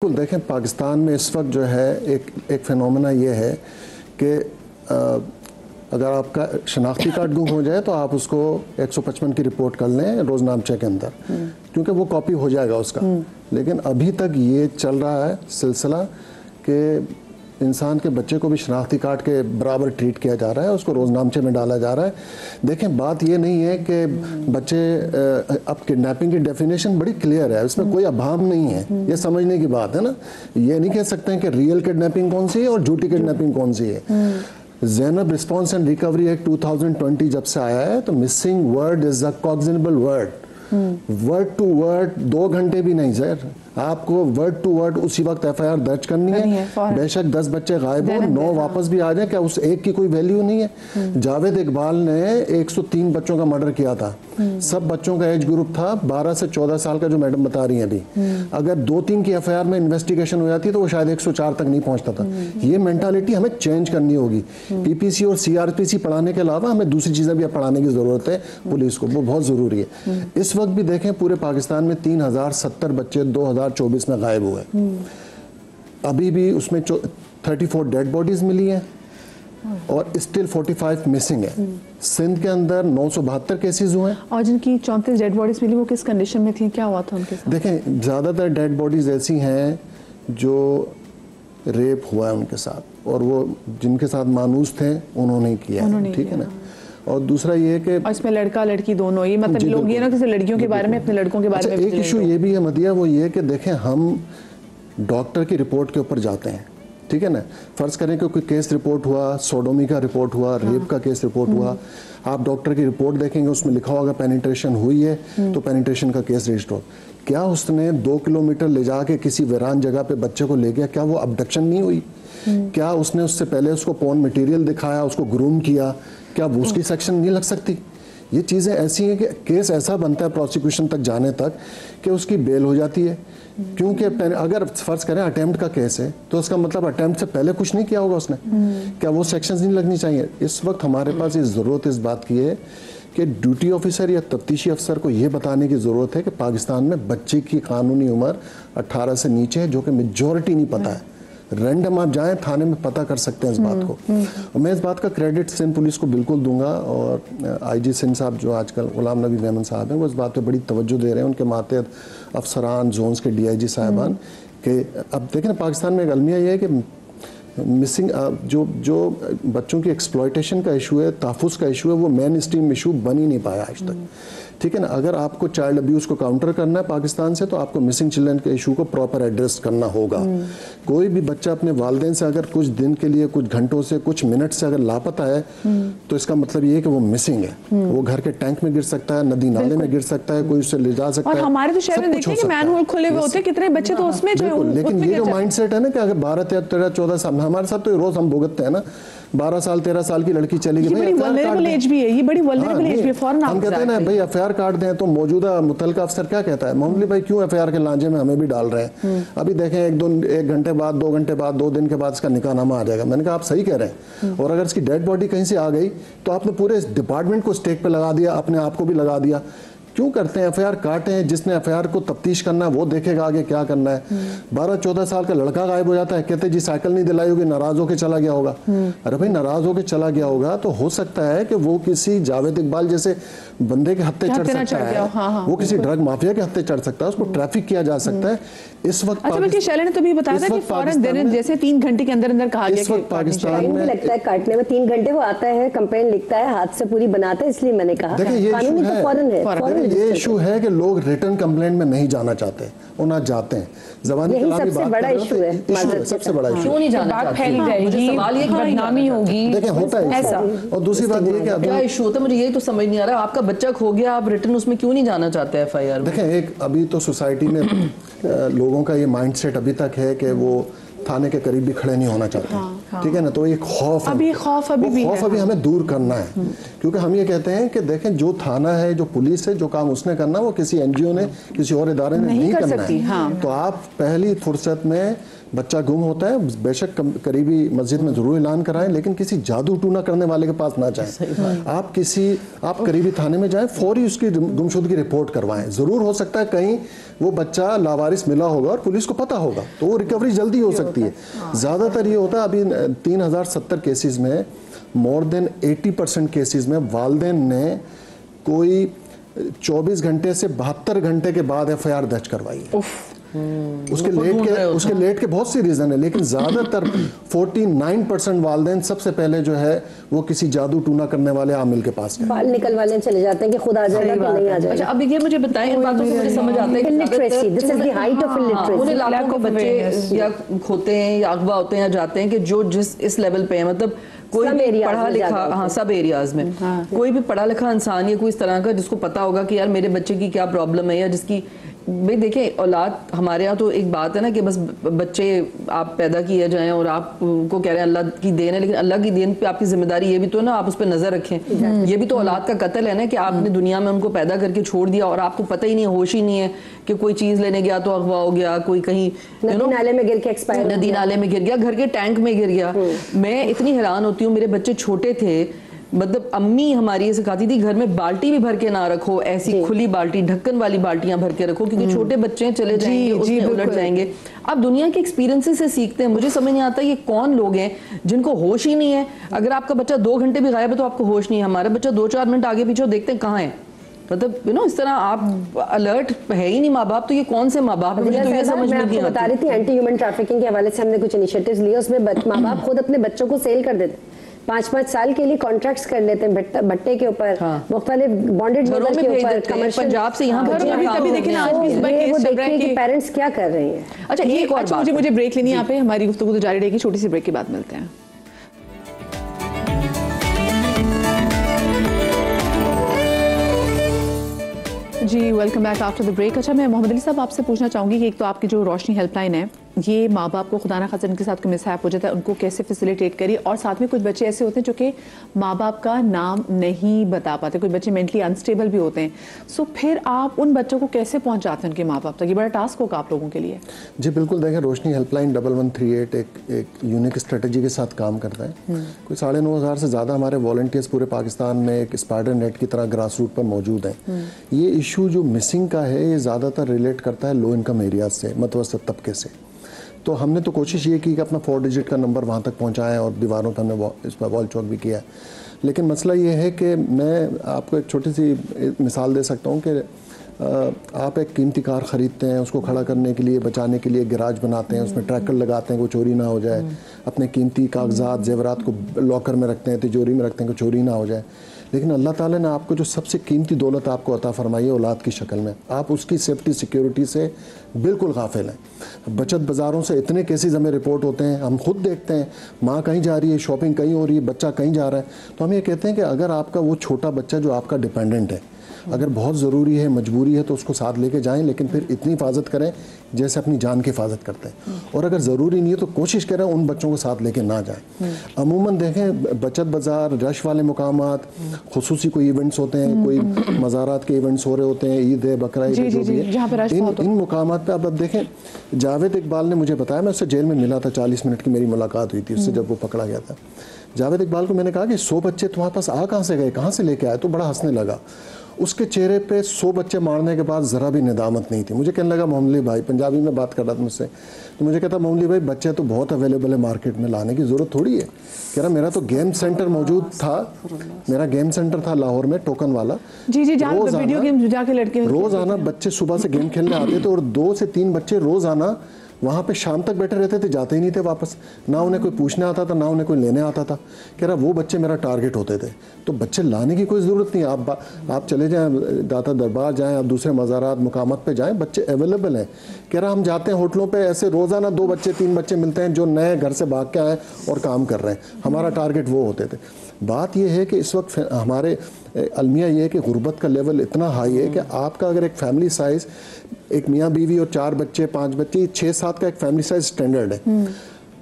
बिल्कुल, देखें पाकिस्तान में इस वक्त जो है एक फिनोमेना ये है कि अगर आपका शनाख्ती कार्ड गुम हो जाए तो आप उसको 155 की रिपोर्ट कर लें रोजनामचे के अंदर, क्योंकि वो कॉपी हो जाएगा उसका। लेकिन अभी तक ये चल रहा है सिलसिला कि इंसान के बच्चे को भी शनाख्ती कार्ड के बराबर ट्रीट किया जा रहा है, उसको रोजनामचे में डाला जा रहा है। देखें बात ये नहीं है कि बच्चे, अब किडनैपिंग की डेफिनेशन बड़ी क्लियर है, इसमें कोई अभाव नहीं है, ये समझने की बात है ना। ये नहीं कह सकते हैं कि रियल किडनैपिंग कौन सी है और झूठी किडनैपिंग कौन सी है। Zainab response and recovery act 2020 जब से आया है तो missing word is a cognizable word, word to word 2 घंटे भी नहीं सर, आपको वर्ड टू वर्ड उसी वक्त एफआईआर दर्ज करनी है। बेशक 10 बच्चे गायब हो, 9 वापस भी आ जाए, क्या उस एक की कोई वैल्यू नहीं है? जावेद इकबाल ने 103 बच्चों का मर्डर किया था, सब बच्चों का एज ग्रुप था 12 से 14 साल का, जो मैडम बता रही हैं अभी। अगर 2-3 की एफआईआर में इन्वेस्टिगेशन हो जाती तो वो शायद 104 तक नहीं पहुंचता था। ये मेंटालिटी हमें चेंज करनी होगी। पीपीसी और सीआरपीसी पढ़ाने के अलावा हमें दूसरी चीजें भी पढ़ाने की जरूरत है पुलिस को, वो बहुत जरूरी है। इस वक्त भी देखें पूरे पाकिस्तान में 3070 बच्चे 2024 में गायब हुए। अभी भी उसमें 34 डेड बॉडीज मिली हैं और स्टिल 45 मिसिंग है। सिंध के अंदर 972 केसेस हुए हैं। और जिनकी 34 डेड बॉडीज मिली वो किस कंडीशन में थी, क्या हुआ था उनके साथ? देखें ज़्यादातर डेड बॉडीज ऐसी हैं जो रेप हुआ है उनके साथ, और वो जिनके साथ मानूस थे उन्होंने किया है, ठीक है ना। और दूसरा ये कि इसमें लड़का लड़की दोनों, ये मतलब लोग ये ना किसी लड़कियों के बारे में, अपने लड़कों के बारे में। एक इशू ये भी है मदिया, वो ये कि देखें हम डॉक्टर की रिपोर्ट के ऊपर जाते हैं, ठीक है ना। फर्ज करें कि कोई केस रिपोर्ट हुआ, सोडोमी का रिपोर्ट हुआ, रेप का केस रिपोर्ट हुआ, आप डॉक्टर की रिपोर्ट देखेंगे उसमें लिखा होगा पेनिट्रेशन हुई है तो पेनिट्रेशन का केस रजिस्टर हो। क्या उसने 2 किलोमीटर ले जाके किसी वीरान जगह पे बच्चे को ले गया, क्या वो अबडक्शन नहीं हुई? क्या उसने उससे पहले उसको पोर्न मटेरियल दिखाया, उसको ग्रूम किया, क्या वो उसकी सेक्शन नहीं लग सकती? ये चीज़ें ऐसी हैं कि केस ऐसा बनता है प्रोसिक्यूशन तक जाने तक कि उसकी बेल हो जाती है। क्योंकि अगर फर्ज करें अटेम्प्ट का केस है तो उसका मतलब अटेम्प्ट से पहले कुछ नहीं किया होगा उसने, क्या वो सेक्शंस नहीं लगनी चाहिए? इस वक्त हमारे पास ये ज़रूरत इस बात की है कि ड्यूटी ऑफिसर या तफ्तीशी अफसर को ये बताने की ज़रूरत है कि पाकिस्तान में बच्चे की कानूनी उम्र 18 से नीचे है, जो कि मेजॉरिटी नहीं पता है। रैंडम आप जाएं थाने में पता कर सकते हैं इस बात को। और मैं इस बात का क्रेडिट सिंध पुलिस को बिल्कुल दूंगा, और आईजी सिंध साहब जो आजकल गुलाम नबी मेमन साहब हैं वो इस बात पे बड़ी तवज्जो दे रहे हैं, उनके मातहत अफसरान जोन्स के डीआईजी साहिबान के। अब देखें ना पाकिस्तान में एक अलमिया ये है कि मिसिंग जो बच्चों की एक्सप्लॉयटेशन का इशू है, तहफ़्फ़ुज़ का इशू है, वो मेन स्ट्रीम इशू बन ही नहीं पाया आज तक, ठीक है ना। अगर आपको चाइल्ड अब्यूज़ को काउंटर करना है पाकिस्तान से तो आपको मिसिंग चिल्ड्रन के इशू को प्रॉपर एड्रेस करना होगा। कोई भी बच्चा अपने वालिदैन से अगर कुछ दिन के लिए, कुछ घंटों से, कुछ मिनट से अगर लापता है तो इसका मतलब ये है कि वो मिसिंग है। वो घर के टैंक में गिर सकता है, नदी नाले में गिर सकता है, कोई उससे ले जा सकता है। और हमारे तो शहर में देखिए कि मैनहोल खुले हुए होते हैं, कितने बच्चे तो उसमें जो, लेकिन ये जो माइंडसेट है ना कि अगर 12, 13, 14 साल, हमारे साथ तो रोज हम भुगतते हैं ना, 12 साल 13 साल की लड़की चली गई, बड़ी वल्नरेबल एज भी है, ये बड़ी वल्नरेबल एज भी है। फौरन हम कहते हैं ना भाई एफआईआर काट दें, तो मौजूदा मुतलका अफसर क्या कहता है, मोहम्मद भाई क्यों एफआईआर के लांजे में हमें भी डाल रहे हैं? अभी देखें 1 घंटे बाद, 2 घंटे बाद, 2 दिन के बाद इसका निकाहनामा आ जाएगा। मैंने कहा आप सही कह रहे हैं, और अगर इसकी डेड बॉडी कहीं से आ गई तो आपने पूरे डिपार्टमेंट को स्टेक पे लगा दिया, अपने आप को भी लगा दिया। क्यों करते हैं? एफआईआर काटे हैं, जिसने एफआईआर को तफ्तीश करना है वो देखेगा आगे क्या करना है। 12-14 साल का लड़का गायब हो जाता है, कहते जी साइकिल नहीं दिलाई होगी, नाराज होकर चला गया होगा। अरे भाई नाराज होकर चला गया होगा तो हो सकता है कि वो किसी जावेद इकबाल जैसे बंदे के हत्थे चढ़ सकता है, वो किसी ड्रग माफिया के हत्थे चढ़ सकता है, उसको ट्रैफिक किया जा सकता है। इस वक्त बल्कि शैला ने तो भी बताया था कि फौरन दिन जैसे 3 घंटे के अंदर अंदर कहा गया कि पाकिस्तान में लगता है काटने में 3 घंटे, वो आता है कंप्लेंट लिखता है, हाथ से पूरी बनाता है, इसलिए मैंने कहा कानूनी तो फौरन है। ये इशू है कि लोग रिटर्न कंप्लेंट में नहीं जाना चाहते, वो ना जाते हैं। ज़बानी कलामी सबसे बड़ा इशू है, सबसे बड़ा इशू। क्यों नहीं जाना चाहते? फैल जाएगी, सवाल ये बदनामी होगी। देखिए होता है ऐसा। और दूसरी बात ये कि क्या इशू होता है, मुझे यही तो समझ नहीं आ रहा, आपका बच्चा खो गया, आप रिटर्न उसमें क्यों नहीं जाना चाहते एफआईआर में? देखें एक अभी तो सोसाइटी में लोगों का ये माइंडसेट अभी तक है कि वो थाने के करीब भी खड़े नहीं होना चाहते, ठीक है ना। तो एक खौफ अभी हमें दूर करना है, क्योंकि हम ये कहते हैं कि देखें जो थाना है, जो पुलिस है, जो काम उसने करना वो किसी एनजीओ ने, किसी और इदारे ने नहीं करना है। तो आप पहली फुर्सत में बच्चा गुम होता है, बेशक करीबी मस्जिद में जरूर ऐलान कराएं, लेकिन किसी जादू टूना करने वाले के पास ना जाएं। आप करीबी थाने में जाएं, फौरी उसकी गुमशुदगी रिपोर्ट करवाएं। जरूर हो सकता है कहीं वो बच्चा लावारिस मिला होगा और पुलिस को पता होगा, तो वो रिकवरी जल्दी हो सकती है। ज़्यादातर ये होता है, अभी 3070 केसेस में मोर देन 80% केसेस में वालिदैन ने कोई 24 घंटे से 72 घंटे के बाद FIR दर्ज करवाई है। उसके लेट के बहुत सी रीजन है, लेकिन ज्यादातर 49% वालिदैन सबसे पहले जो है वो किसी जादू टूना करने वाले आमिल के पास है। बाल निकलवाने चले जाते हैं कि खुद आ जाएगा कि नहीं आ जाएगा। अच्छा, अब ये मुझे बताएं, इन बातों से मुझे समझ आता है कि illiteracy, this is the height of illiteracy. उन्हें लाखों के बच्चे या खोते हैं या अगवा होते हैं या जाते हैं कि जो जिस इस लेवल पे है, मतलब कोई भी पढ़ा लिखा, हाँ सब एरियाज में कोई भी पढ़ा लिखा इंसान या कोई इस तरह का जिसको पता होगा कि यार मेरे बच्चे की क्या प्रॉब्लम है, या जिसकी भाई देखिए औलाद हमारे यहाँ तो एक बात है ना कि बस बच्चे आप पैदा किए जाएं और आपको कह रहे हैं अल्लाह की देन है, लेकिन अल्लाह की देन पे आपकी जिम्मेदारी ये भी तो ना आप उस पर नजर रखें। ये भी तो औलाद का कत्ल है ना कि आपने दुनिया में उनको पैदा करके छोड़ दिया और आपको पता ही नहीं, होश ही नहीं है कि कोई चीज लेने गया तो अगवा हो गया, कोई कहीं नदी नाले में गिर के एक्सपायर, नदी नाले में गिर गया, घर के टैंक में गिर गया। मैं इतनी हैरान होती हूँ, मेरे बच्चे छोटे थे, मतलब अम्मी हमारी ये सिखाती थी घर में बाल्टी भी भर के ना रखो, ऐसी खुली बाल्टी, ढक्कन वाली बाल्टियां भर के रखो, क्योंकि छोटे बच्चे चले जाएंगे उसमें उलट जाएंगे। आप दुनिया के एक्सपीरियंसेस से सीखते हैं। मुझे समझ नहीं आता ये कौन लोग हैं जिनको होश ही नहीं है। अगर आपका बच्चा 2 घंटे भी गायब है तो आपको होश नहीं है। हमारा बच्चा 2-4 मिनट आगे पीछे देखते हैं कहाँ है, मतलब इस तरह आप अलर्ट है ही नहीं माँ बाप। तो ये कौन से माँ बाप, मुझे तो ये समझ में नहीं आता। बता रही थी एंटी ह्यूमन ट्रैफिकिंग के हवाले से हमने कुछ इनिशिएटिव्स लिए, उसमें माँ बाप खुद अपने बच्चों को सेल कर देते, 5-5 साल के लिए कॉन्ट्रैक्ट्स कर लेते हैं भट्टे के ऊपर, मुख्तलिफ बॉन्डेड लेबर के ऊपर, कमर्शियल, पंजाब से यहाँ कभी देखिए ना, आज भी इस बार केस चल रहा है कि पेरेंट्स क्या कर रहे हैं। अच्छा, एक और बात, मुझे ब्रेक लेनी है यहाँ पे, हमारी गुफ्तगू तो जारी रहेगी, छोटी सी ब्रेक के बाद मिलते हैं। जी welcome back after the break. अच्छा, मैं मोहम्मद अली साहब आपसे पूछना चाहूँगी कि एक तो आपकी जो रोशनी हेल्पलाइन है, ये माँ बाप को खुदा ना खास्ता उनके साथ कोई मिसहैप हो जाता है उनको कैसे फैसिलिटेट करिए, और साथ में कुछ बच्चे ऐसे होते हैं जो कि माँ बाप का नाम नहीं बता पाते, कुछ बच्चे मेंटली अनस्टेबल भी होते हैं, सो फिर आप उन बच्चों को कैसे पहुँचाते हैं उनके माँ बाप तक? ये बड़ा टास्क होगा आप लोगों के लिए। जी बिल्कुल, देखें रोशनी हेल्पलाइन 1138 एक यूनिक स्ट्रेटजी के साथ काम करता है। कोई 9,500 से ज़्यादा हमारे वॉलंटियर्स पूरे पाकिस्तान में एक स्पाइडर नेट की तरह ग्रास रूट पर मौजूद हैं। ये इशू जो मिसिंग का है ये ज़्यादातर रिलेट करता है लो इनकम एरियाज से, मतवसत तबके से। तो हमने तो कोशिश ये की कि अपना 4 डिजिट का नंबर वहाँ तक पहुँचाएँ और दीवारों पर हमने इस पर वॉल चौक भी किया। लेकिन मसला ये है कि मैं आपको एक छोटी सी मिसाल दे सकता हूँ कि आप एक कीमती कार ख़रीदते हैं, उसको खड़ा करने के लिए, बचाने के लिए गैराज बनाते हैं, उसमें ट्रैकर लगाते हैं, कोई चोरी ना हो जाए, अपने कीमती कागजात जेवरात को लॉकर में रखते हैं, तिजोरी में रखते हैं, कोई चोरी ना हो जाए। लेकिन अल्लाह ताला ने आपको जो सबसे कीमती दौलत आपको अता फरमाई है औलाद की शक्ल में, आप उसकी सेफ्टी सिक्योरिटी से बिल्कुल गाफिल हैं। बचत बाज़ारों से इतने केसेस हमें रिपोर्ट होते हैं, हम खुद देखते हैं, माँ कहीं जा रही है, शॉपिंग कहीं हो रही है, बच्चा कहीं जा रहा है, तो हम ये कहते हैं कि अगर आपका वो छोटा बच्चा जो आपका डिपेंडेंट है, अगर बहुत ज़रूरी है, मजबूरी है, तो उसको साथ लेके जाएं, लेकिन फिर इतनी हिफाजत करें जैसे अपनी जान की हिफाजत करते हैं। और अगर ज़रूरी नहीं है तो कोशिश करें उन बच्चों को साथ लेके ना जाएं। अमूमन देखें बचत बाज़ार, रश वाले मकामात, खुसूसी कोई इवेंट्स होते हैं, कोई मज़ारात के इवेंट्स हो रहे होते हैं, ईद है, बकरा ईद जो भी है, इन मकामात पर अब देखें, जावेद इकबाल ने मुझे बताया, मैं उससे जेल में मिला था, 40 मिनट की मेरी मुलाकात हुई थी उससे जब वो पकड़ा गया था। जावेद इकबाल को मैंने कहा कि 100 बच्चे तुम्हारे पास आ कहाँ से गए, कहाँ से लेके आए? तो बड़ा हंसने लगा। उसके चेहरे पे 100 बच्चे मारने के बाद ज़रा भी निदामत नहीं थी। मुझे कहने लगा मोहम्मद भाई, पंजाबी में बात कर रहा था मुझसे, तो मुझे कहता मोहम्मद भाई बच्चे तो बहुत अवेलेबल है मार्केट में, लाने की ज़रूरत थोड़ी है। कह रहा मेरा तो गेम सेंटर मौजूद था, मेरा गेम सेंटर था लाहौर में, टोकन वाला। जी जी, वीडियो गेम जाके लड़के रोज़ाना बच्चे सुबह से गेम खेलने आते थे और 2 से 3 बच्चे रोज़ाना वहाँ पे शाम तक बैठे रहते थे, जाते ही नहीं थे वापस, ना उन्हें कोई पूछने आता था, ना उन्हें कोई लेने आता था। कह रहा वो बच्चे मेरा टारगेट होते थे। तो बच्चे लाने की कोई ज़रूरत नहीं, आप चले जाएं, दाता दरबार जाएं, आप दूसरे मज़ारात मुकामत पे जाएं, बच्चे अवेलेबल हैं। कह रहा हम जाते हैं होटलों पे, ऐसे रोज़ाना 2 बच्चे 3 बच्चे मिलते हैं जो नए घर से भाग के आए और काम कर रहे हैं, हमारा टारगेट वो होते थे। बात यह है कि इस वक्त हमारे अलमिया ये है कि गुर्बत का लेवल इतना हाई है कि आपका अगर एक फैमिली साइज़, एक मियाँ बीवी और 4 बच्चे 5 बच्चे, 6-7 का एक फैमिली साइज स्टैंडर्ड है।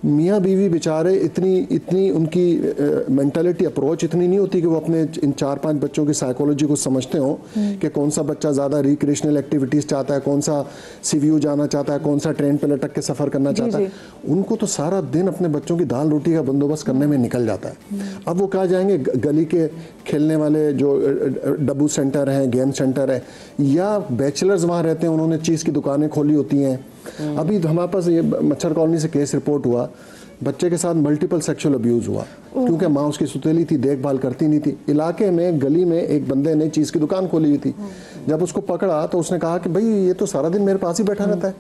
मियाँ बीवी बेचारे इतनी उनकी मेंटालिटी अप्रोच इतनी नहीं होती कि वो अपने इन 4-5 बच्चों की साइकोलॉजी को समझते हो कि कौन सा बच्चा ज़्यादा रिक्रिएशनल एक्टिविटीज़ चाहता है, कौन सा सीवीयू जाना चाहता है, कौन सा ट्रेन पे लटक के सफ़र करना चाहता है। उनको तो सारा दिन अपने बच्चों की दाल रोटी का बंदोबस्त करने में निकल जाता है। अब वो कहाँ जाएंगे, गली के खेलने वाले जो डब्बू सेंटर हैं, गेम सेंटर है, या बैचलर्स वहाँ रहते हैं, उन्होंने चीज़ की दुकानें खोली होती हैं। अभी हमारे पास ये मच्छर कॉलोनी से केस रिपोर्ट हुआ, बच्चे के साथ मल्टीपल सेक्सुअल अब्यूज हुआ क्योंकि माँ उसकी सुतेली थी, देखभाल करती नहीं थी। इलाके में गली में एक बंदे ने चीज़ की दुकान खोली हुई थी, जब उसको पकड़ा तो उसने कहा कि भाई ये तो सारा दिन मेरे पास ही बैठा रहता है।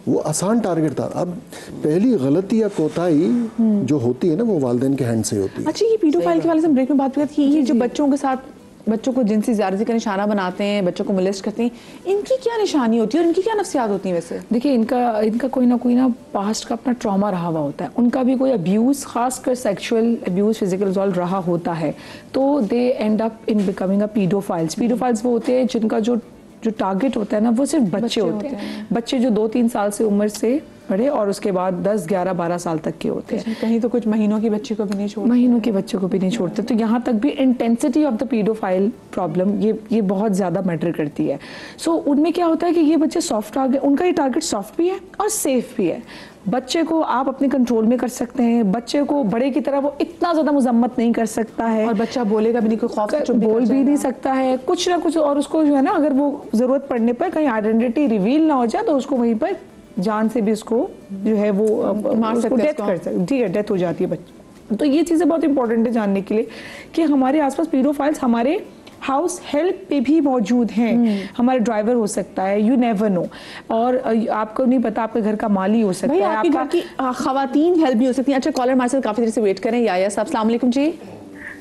वो आसान टारगेट था। अब पहली गलती या कोताही जो होती है ना, वो वालिदैन के हैंड से होती है। अच्छा, ये पीडोफाइल के वाले से ब्रेक में बात की थी, ये जो बच्चों के साथ बच्चों को जिनसी ज़्यादती का निशाना बनाते हैं, बच्चों को मोलेस्ट करते हैं, इनकी क्या निशानी होती है और इनकी क्या नफ्सियात होती हैं? वैसे देखिए, इनका कोई ना पास्ट का अपना ट्रॉमा रहा हुआ होता है, उनका भी कोई अब्यूज़, खासकर सेक्सुअल अब्यूज़, फिजिकल असॉल्ट रहा होता है, तो they end up in becoming a paedophiles. Paedophiles वो होते हैं जिनका जो टारगेट होता है ना, वो सिर्फ बच्चे होते हैं। बच्चे जो 2-3 साल से उम्र से बड़े और उसके बाद 10, 11, 12 साल तक के होते हैं। कहीं तो कुछ महीनों के बच्चे को भी नहीं छोड़ते, महीनों के बच्चों को भी नहीं छोड़ते। तो यहाँ तक भी intensity of the pedophile problem ये बहुत ज़्यादा मैटर करती है। सो उनमें क्या होता है कि ये बच्चे सॉफ्ट टारगेट, उनका ये टारगेट सॉफ्ट भी है और सेफ भी है। बच्चे को आप अपने कंट्रोल में कर सकते हैं, बच्चे को बड़े की तरह वो इतना ज़्यादा मुजम्मत नहीं कर सकता है, और बच्चा बोलेगा भी नहीं, कोई खौफ से बोल भी नहीं सकता है, कुछ ना कुछ। और उसको जो है ना, अगर वो ज़रूरत पड़ने पर कहीं आइडेंटिटी रिवील ना हो जाए तो उसको वहीं पर जान से भी उसको जो है वो मार सकते हैं, डेथ कर सकते, ठीक है, डेथ हो जाती है बच्चे। तो ये चीज़ें बहुत इंपॉर्टेंट है जानने के लिए कि हमारे आसपास पीडोफाइल्स हमारे हाउस हेल्प पे भी मौजूद हैं। हमारे ड्राइवर हो सकता है, यू नेवर नो। और आपको नहीं पता, आपके घर का माली हो सकता है, आपके घर की खवातीन हेल्प भी हो सकती है। अच्छा, कॉलर हमारे साथ काफी देर से वेट कर रहे हैं। याया साहब, अस्सलाम वालेकुम जी।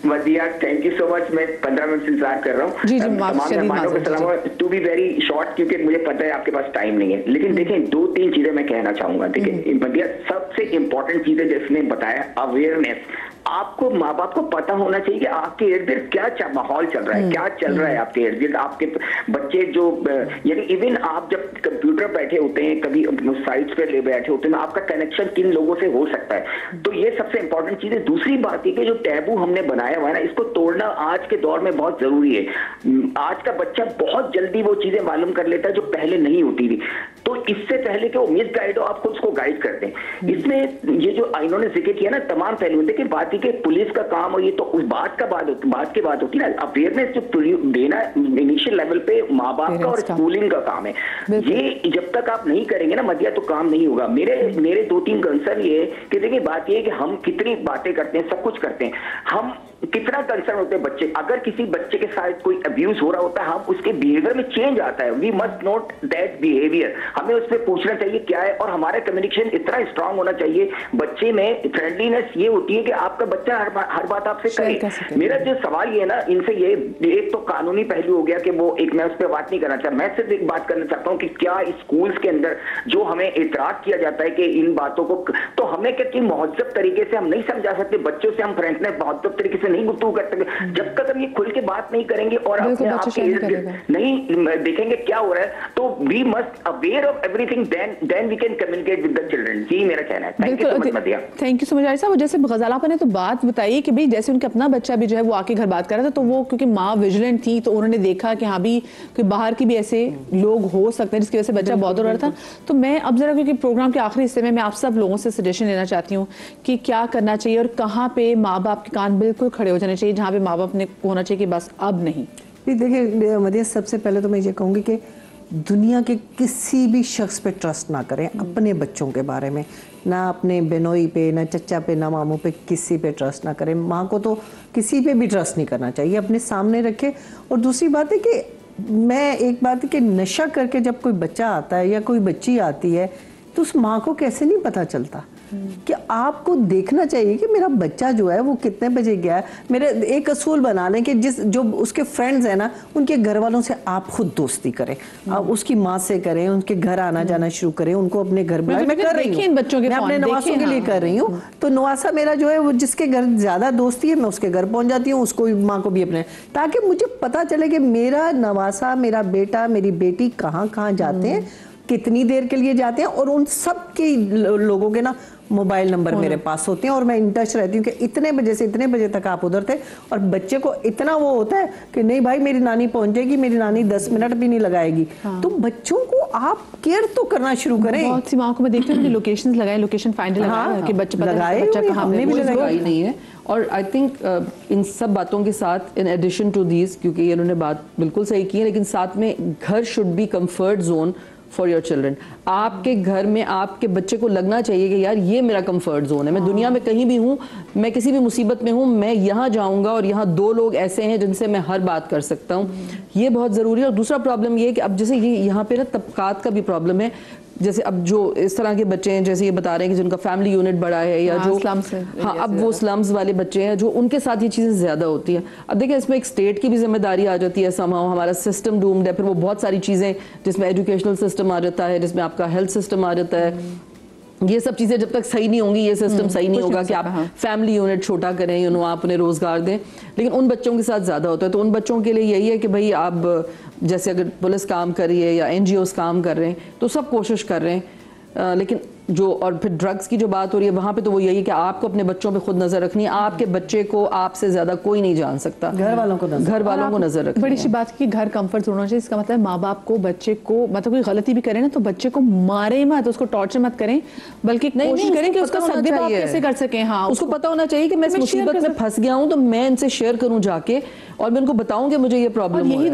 मदिया, थैंक यू सो मच। मैं 15 मिनट से इंतजार कर रहा हूँ। जी जी, टू बी वेरी शॉर्ट, क्योंकि मुझे पता है आपके पास टाइम नहीं है। लेकिन देखें, 2-3 चीजें मैं कहना चाहूंगा। देखिए मदिया, सबसे इंपॉर्टेंट चीजें जिसने बताया, अवेयरनेस। आपको माँ बाप को पता होना चाहिए कि आपके इर्द गिर्द क्या माहौल चल रहा है, क्या चल रहा है आपके इर्द गिर्द। आपके बच्चे जो, यानी इवन आप जब कंप्यूटर बैठे होते हैं, कभी साइट्स पे बैठे होते हैं, आपका कनेक्शन किन लोगों से हो सकता है। तो ये सबसे इंपॉर्टेंट चीज है। दूसरी बात है कि जो टैबू हमने बनाया हुआ है ना, इसको तोड़ना आज के दौर में बहुत जरूरी है। आज का बच्चा बहुत जल्दी वो चीजें मालूम कर लेता है जो पहले नहीं होती थी। तो इससे पहले कि वो मिस गाइड हो, आप खुद उसको गाइड करते हैं। इसमें ये जो इन्होंने जिक्र किया ना, तमाम पहलू थे कि बात कि पुलिस का काम, और ये तो उस बात की बात होती है ना, अवेयरनेस जो देना इनिशियल लेवल पे माँ बाप का और स्कूलिंग का काम है। ये जब तक आप नहीं करेंगे ना मदिया, तो काम नहीं होगा। मेरे 2-3 कंसर्न ये कि देखिए, बात ये है कि हम कितनी बातें करते हैं, सब कुछ करते हैं, हम कितना कंसर्न होते हैं बच्चे। अगर किसी बच्चे के साथ कोई अब्यूज हो रहा होता है, हम उसके बिहेवियर में चेंज आता है, we must note that behaviour. हमें उस पर पूछना चाहिए क्या है, और हमारा कम्युनिकेशन इतना स्ट्रांग होना चाहिए। बच्चे में फ्रेंडलीनेस ये होती है कि आपका बच्चा हर बात आपसे करे। मेरा जो सवाल ये ना इनसे, ये एक तो कानूनी पहलू हो गया कि वो एक, मैं उस पर बात नहीं करना चाहता। मैं सिर्फ एक बात करना चाहता हूँ कि क्या स्कूल्स के अंदर जो हमें इतराज किया जाता है कि इन बातों को, तो हमें क्या कि महज़्ज़ब तरीके से हम नहीं समझा सकते बच्चों से, हम फ्रेंडनेस महज़्ज़ब तरीके से नहीं गुफ्तगू कर सकते जब तक हम ये खुल के बात नहीं करेंगे और अपने आप के नहीं देखेंगे क्या हो रहा है। तो we must aware of everything, then we can communicate with the children. जी मेरा कहना है। Thank you so much Madiya. Thank you so much Arif sahab. जैसे गजाला आपने तो बात बताई कि भाई जैसे उनके अपना बच्चा भी जो है वो आके घर बात कर रहा था, तो वो क्योंकि माँ विजिलेंट थी तो उन्होंने देखा कि हाँ भी कोई बाहर की भी ऐसे लोग हो सकते हैं जिसकी वजह से बच्चा बहुत हो रहा था। तो मैं अब जरा, क्योंकि प्रोग्राम के आखिरी हिस्से में मैं आप सब लोगों से सजेशन लेना चाहती हूँ कि क्या करना चाहिए और कहाँ पे माँ बाप के कान बिल्कुल खड़े हो जाने चाहिए, जहाँ पे माँ बाप ने होना चाहिए कि बस अब नहीं। देखिए मदिया, सबसे पहले तो मैं ये कहूँगी कि दुनिया के किसी भी शख्स पे ट्रस्ट ना करें, अपने बच्चों के बारे में, ना अपने बेनोई पे, ना चचा पे, ना मामू पे, किसी पे ट्रस्ट ना करें। माँ को तो किसी पे भी ट्रस्ट नहीं करना चाहिए, अपने सामने रखे। और दूसरी बात है कि मैं एक बात है कि नशा करके जब कोई बच्चा आता है या कोई बच्ची आती है तो उस माँ को कैसे नहीं पता चलता कि आपको देखना चाहिए कि मेरा बच्चा जो है वो कितने बजे गया है। मेरे एक असूल बना लें कि जो उसके फ्रेंड्स हैं ना, उनके घर वालों से आप खुद दोस्ती करें, आप उसकी माँ से करें, उनके घर आना जाना शुरू करें, उनको अपने घर बुलाएं। मैं कर रही हूँ, मैं अपने नवासों के लिए कर रही हूँ। तो नवासा मेरा जो है वो जिसके घर ज्यादा दोस्ती है, मैं उसके घर पहुंच जाती हूँ, उसको माँ को भी अपने, ताकि मुझे पता चले कि मेरा नवासा, मेरा बेटा, मेरी बेटी कहाँ कहाँ जाते हैं, कितनी देर के लिए जाते हैं, और उन सब के लोगों के ना मोबाइल नंबर मेरे पास होते हैं और मैं इन टच रहती हूँ कि इतने बजे से इतने बजे तक आप उधर थे। और बच्चे को इतना वो होता है कि नहीं भाई मेरी नानी पहुंचेगी, मेरी नानी 10 मिनट भी नहीं लगाएगी। तो बच्चों को आप केयर तो करना शुरू करें। बहुत सी माँ को मैं देखती हूँ लोकेशन लगाए, लोकेशन फाइंडर लगाया कि बच्चा हमने भी लगाई नहीं है। और आई थिंक इन सब बातों के साथ इन एडिशन टू दीज, क्योंकि ये उन्होंने बात बिल्कुल सही की है, लेकिन साथ में घर should be comfort zone for your children. आपके घर में आपके बच्चे को लगना चाहिए कि यार ये मेरा कंफर्ट जोन है, मैं दुनिया में कहीं भी हूँ, मैं किसी भी मुसीबत में हूँ, मैं यहाँ जाऊँगा और यहाँ 2 लोग ऐसे हैं जिनसे मैं हर बात कर सकता हूँ। ये बहुत ज़रूरी है। और दूसरा प्रॉब्लम ये है कि अब जैसे ये यहाँ पे ना तबकात का भी प्रॉब्लम है। जैसे अब जो इस तरह के बच्चे हैं, जैसे ये बता रहे हैं कि जिनका फैमिली यूनिट बड़ा है या जो अब वो स्लम्स वाले बच्चे हैं, जो उनके साथ ये चीज़ें ज़्यादा होती हैं। अब देखिए इसमें एक स्टेट की भी जिम्मेदारी आ जाती है, समहाउ हमारा सिस्टम डूम्ड है, फिर वो बहुत सारी चीज़ें जिसमें एजुकेशनल सिस्टम आ जाता है, जिसमें आपका हेल्थ सिस्टम आ जाता है। ये सब चीज़ें जब तक सही नहीं होंगी, ये सिस्टम सही नहीं होगा कि आप फैमिली यूनिट छोटा करें, आप उन्हें रोज़गार दें, लेकिन उन बच्चों के साथ ज़्यादा होता है। तो उन बच्चों के लिए यही है कि भाई आप जैसे अगर पुलिस काम कर रही है या NGOs काम कर रहे हैं तो सब कोशिश कर रहे हैं, लेकिन जो और फिर ड्रग्स की जो बात हो रही है वहाँ पे तो वो यही है कि आपको अपने बच्चों पे खुद नजर रखनी है। आपके बच्चे को आपसे ज्यादा कोई नहीं जान सकता, घर वालों को नजर रखनी। बड़ी सी बात की घर कंफर्ट होना चाहिए। इसका मतलब माँ बाप को बच्चे को मतलब कोई गलती भी करे ना तो बच्चे को मारे मत, उसको टॉर्चर मत करें, बल्कि कोशिश करें कि उसका सद्देबाप कैसे कर सकें। हाँ, उसको पता होना चाहिए कि मैं इस मुसीबत में फंस गया हूँ तो मैं इनसे शेयर करूँ जाके और मैं उनको बताऊं कि मुझे ये प्रॉब्लम है।